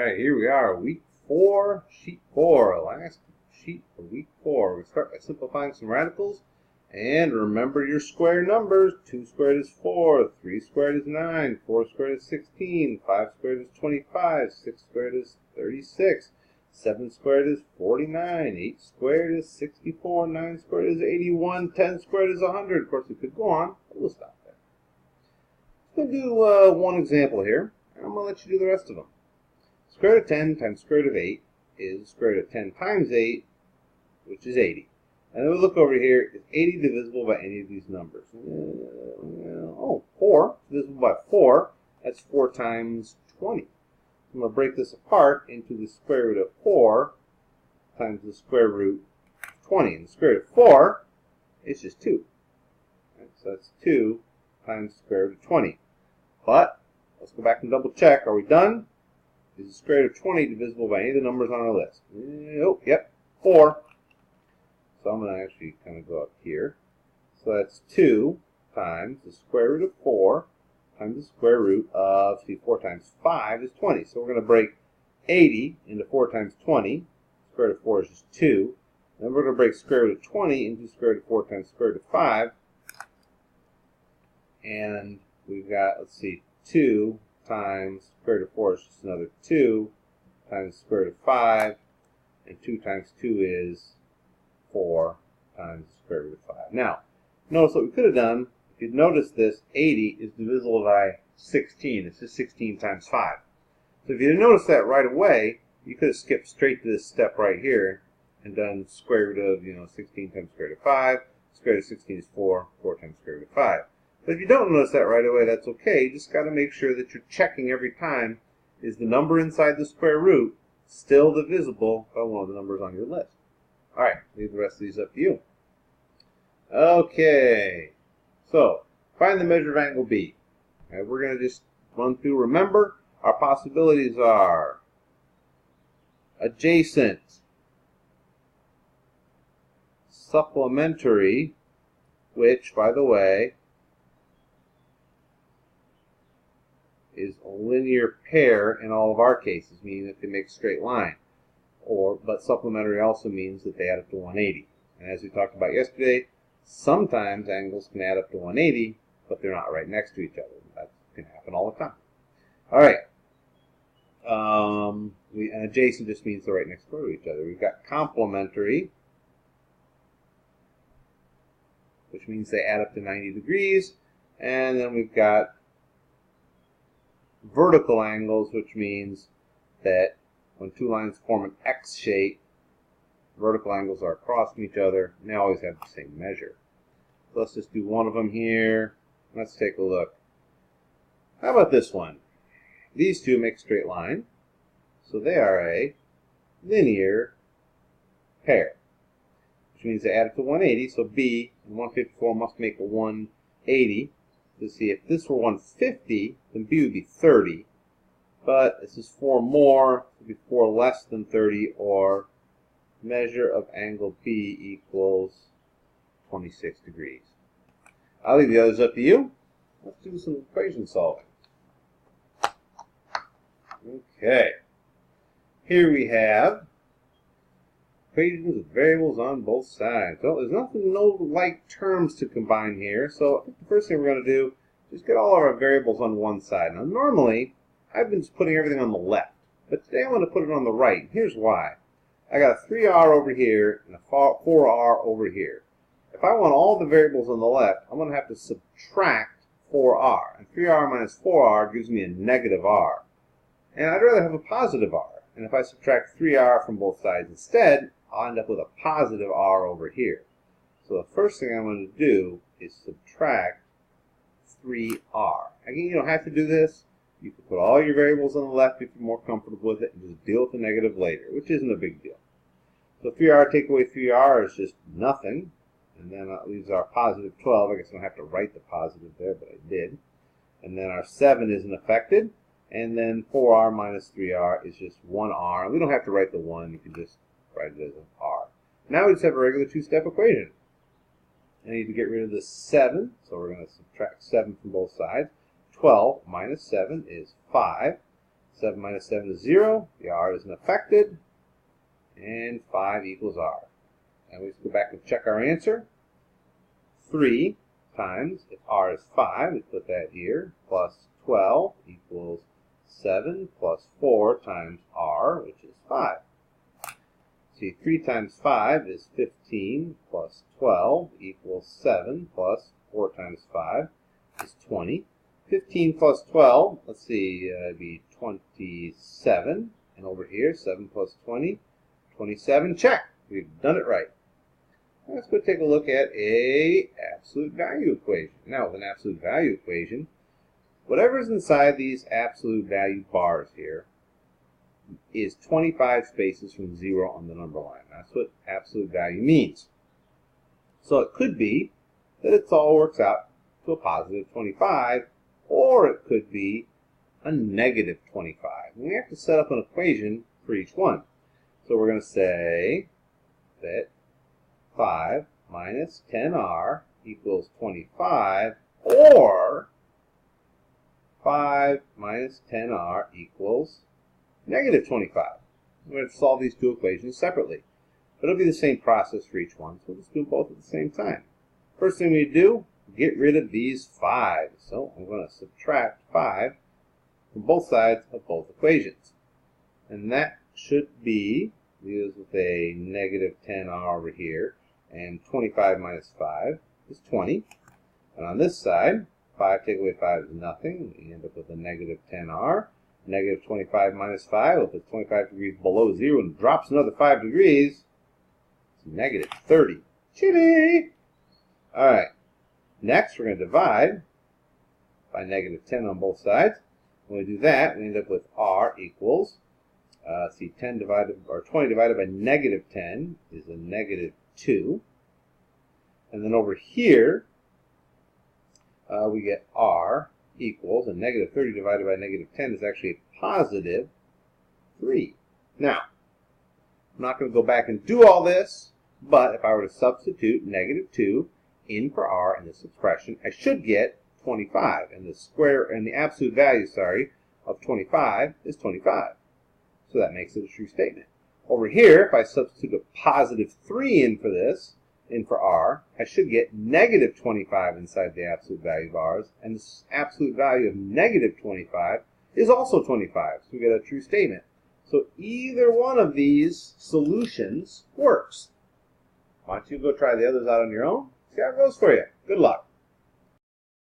Alright, here we are, week 4, sheet 4, last sheet for week 4. We start by simplifying some radicals, and remember your square numbers. 2 squared is 4, 3 squared is 9, 4 squared is 16, 5 squared is 25, 6 squared is 36, 7 squared is 49, 8 squared is 64, 9 squared is 81, 10 squared is 100. Of course, we could go on, but we'll stop there. Let's do one example here, and I'm going to let you do the rest of them. Square root of 10 times square root of 8 is square root of 10 times 8, which is 80. And then we look over here, is 80 divisible by any of these numbers? 4 divisible by 4, that's 4 times 20. I'm going to break this apart into the square root of 4 times the square root of 20. And the square root of 4 is just 2. Right, so that's 2 times the square root of 20. But let's go back and double check. Are we done? Is the square root of 20 divisible by any of the numbers on our list? Oh, yep, 4. So I'm going to actually kind of go up here. So that's 2 times the square root of 4 times the square root of, 4 times 5 is 20. So we're going to break 80 into 4 times 20. Square root of 4 is just 2. Then we're going to break square root of 20 into square root of 4 times square root of 5. And we've got, 2 times square root of 4 is just another 2 times square root of 5, and 2 times 2 is 4 times the square root of 5. Now, notice what we could have done. If you'd noticed this, 80 is divisible by 16. It's just 16 times 5. So if you didn't notice that right away, you could have skipped straight to this step right here and done square root of, 16 times square root of 5. Square root of 16 is 4. 4 times square root of 5. But if you don't notice that right away, that's okay. You just got to make sure that you're checking every time, is the number inside the square root still divisible by one of the numbers on your list? All right, leave the rest of these up to you. Okay, so find the measure of angle B. Okay, we're going to just run through. Remember, our possibilities are adjacent, supplementary, which, by the way, is a linear pair in all of our cases, meaning that they make a straight line. But supplementary also means that they add up to 180. And as we talked about yesterday, sometimes angles can add up to 180, but they're not right next to each other. That can happen all the time. All right. And adjacent just means they're right next door to each other. We've got complementary, which means they add up to 90 degrees. And then we've got vertical angles, which means that when two lines form an X shape, vertical angles are across from each other, and they always have the same measure. So let's just do one of them here. Let's take a look. How about this one? These two make a straight line, so they are a linear pair, which means they add up to 180, so B and 154 must make a 180. To see, if this were 150, then B would be 30. But this is 4 more, it would be 4 less than 30, or measure of angle B equals 26 degrees. I'll leave the others up to you. Let's do some equation solving. Okay. Here we have equations with variables on both sides. Well, there's no like terms to combine here, so I think the first thing we're going to do is get all of our variables on one side. Now, normally, I've been just putting everything on the left, but today I'm going to put it on the right. Here's why. I got a 3r over here and a 4r over here. If I want all the variables on the left, I'm going to have to subtract 4r. And 3r minus 4r gives me a negative r. And I'd rather have a positive r. And if I subtract 3r from both sides instead, I'll end up with a positive r over here. So the first thing I'm going to do is subtract 3r. Again, you don't have to do this. You can put all your variables on the left if you're more comfortable with it, and just deal with the negative later, which isn't a big deal. So 3r take away 3r is just nothing. And then that leaves our positive 12. I guess I don't have to write the positive there, but I did. And then our 7 isn't affected. And then 4r minus 3r is just 1r. We don't have to write the 1. You can just write it as an r. Now we just have a regular two-step equation. I need to get rid of the 7, so we're going to subtract 7 from both sides. 12 minus 7 is 5. 7 minus 7 is 0. The r isn't affected. And 5 equals r. And we just go back and check our answer. 3 times, if r is 5, we put that here, plus 12 equals 7 plus 4 times r, which is 5. See, 3 times 5 is 15 plus 12 equals 7 plus 4 times 5 is 20. 15 plus 12, let's see, it'd be 27. And over here, 7 plus 20, 27. Check! We've done it right. Let's go take a look at a absolute value equation. Now, with an absolute value equation, whatever's inside these absolute value bars here is 25 spaces from 0 on the number line. That's what absolute value means. So it could be that it all works out to a positive 25, or it could be a negative 25. And we have to set up an equation for each one. So we're going to say that 5 minus 10r equals 25, or 5 minus 10r equals negative 25. We're going to solve these two equations separately. But it'll be the same process for each one, so we'll just do both at the same time. First thing we do, get rid of these 5. So I'm going to subtract 5 from both sides of both equations. And that should be, deals with a negative 10r over here, and 25 minus 5 is 20. And on this side, 5 take away 5 is nothing. We end up with a negative 10r. Negative 25 minus 5, if it's 25 degrees below 0 and drops another 5 degrees, it's negative 30. Chitty! Alright, next we're going to divide by negative 10 on both sides. When we do that, we end up with r equals, 10 divided, or 20 divided by negative 10 is a negative 2. And then over here, we get r equals, and negative 30 divided by negative 10 is actually a positive 3. Now, I'm not going to go back and do all this, but if I were to substitute negative 2 in for r in this expression, I should get 25. And the square, and the absolute value, of 25 is 25. So that makes it a true statement. Over here, if I substitute a positive 3 in for this, in for r, I should get negative 25 inside the absolute value bars, and the absolute value of negative 25 is also 25, so we get a true statement. So either one of these solutions works. Why don't you go try the others out on your own, see how it goes for you. Good luck.